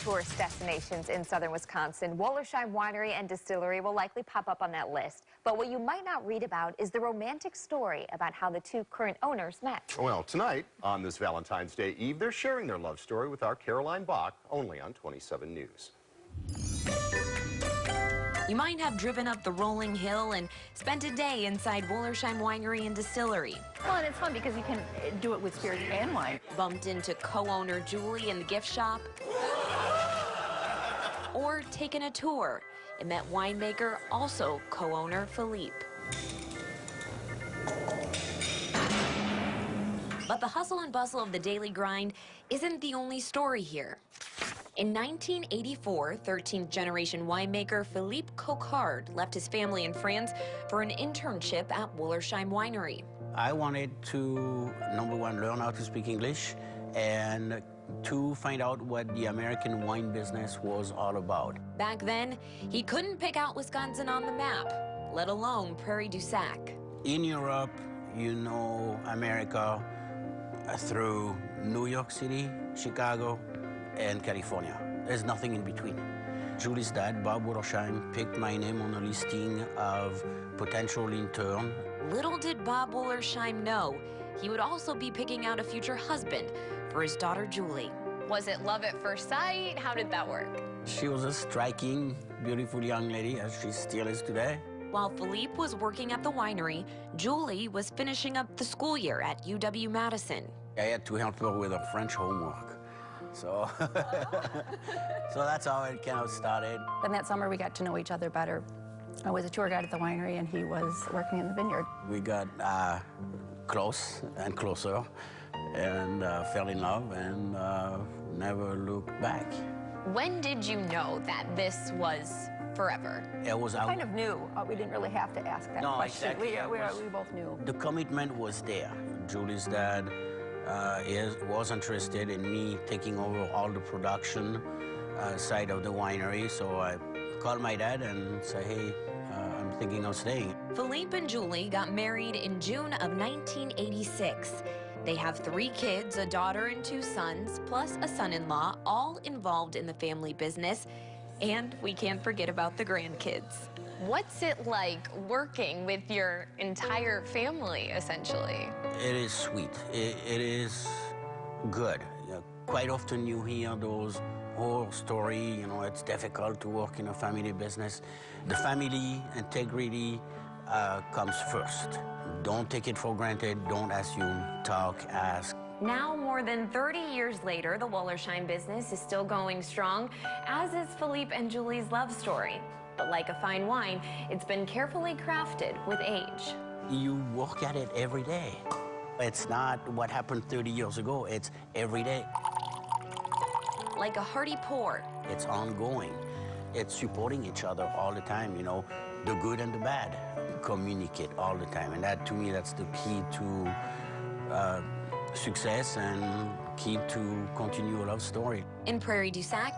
tourist destinations in southern Wisconsin. Wollersheim Winery and Distillery will likely pop up on that list. But what you might not read about is the romantic story about how the two current owners met. Well, tonight, on this Valentine's Day Eve, they're sharing their love story with our Caroline Bach, only on 27 News. You might have driven up the rolling hill and spent a day inside Wollersheim Winery and Distillery. Well, and it's fun because you can do it with spirits and wine. Bumped into co-owner Julie in the gift shop. Or taken a tour and met winemaker, also co-owner Philippe. But the hustle and bustle of the daily grind isn't the only story here. In 1984, 13th generation winemaker Philippe Coquard left his family in France for an internship at Wollersheim Winery. I wanted to, number one, learn how to speak English, and two, find out what the American wine business was all about. Back then, he couldn't pick out Wisconsin on the map, let alone Prairie du Sac. In Europe, you know America through New York City, Chicago, and California. There's nothing in between. Julie's dad, Bob Wollersheim, picked my name on a listing of potential intern. Little did Bob Wollersheim know, he would also be picking out a future husband for his daughter, Julie. Was it love at first sight? How did that work? She was a striking, beautiful young lady, as she still is today. While Philippe was working at the winery, Julie was finishing up the school year at UW-Madison. I had to help her with her French homework. So, so that's how it kind of started. Then that summer, we got to know each other better. I was a tour guide at the winery, and he was working in the vineyard. We got close and closer, and fell in love, and never looked back. When did you know that this was forever? It was We kind of knew. We didn't really have to ask that question. Exactly. We both knew. The commitment was there. Julie's dad was interested in me taking over all the production side of the winery, so I called my dad and said, hey, I'm thinking of staying. Philippe and Julie got married in June of 1986. They have 3 kids, a daughter and 2 sons, plus a son-in-law, all involved in the family business. And we can't forget about the grandkids. What's it like working with your entire family, essentially? It is sweet. It is good. Quite often you hear those horror stories, it's difficult to work in a family business. The family integrity comes first. Don't take it for granted. Don't assume. Talk, ask. Now, more than 30 years later, the Wollersheim business is still going strong, as is Philippe and Julie's love story. But like a fine wine, it's been carefully crafted with age. You work at it every day. It's not what happened 30 years ago. It's every day. Like a hearty pour. It's ongoing. It's supporting each other all the time, the good and the bad. Communicate all the time. And that, to me, that's the key to success and key to continue a love story. In Prairie du Sac,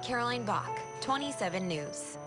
Caroline Bach, 27 News.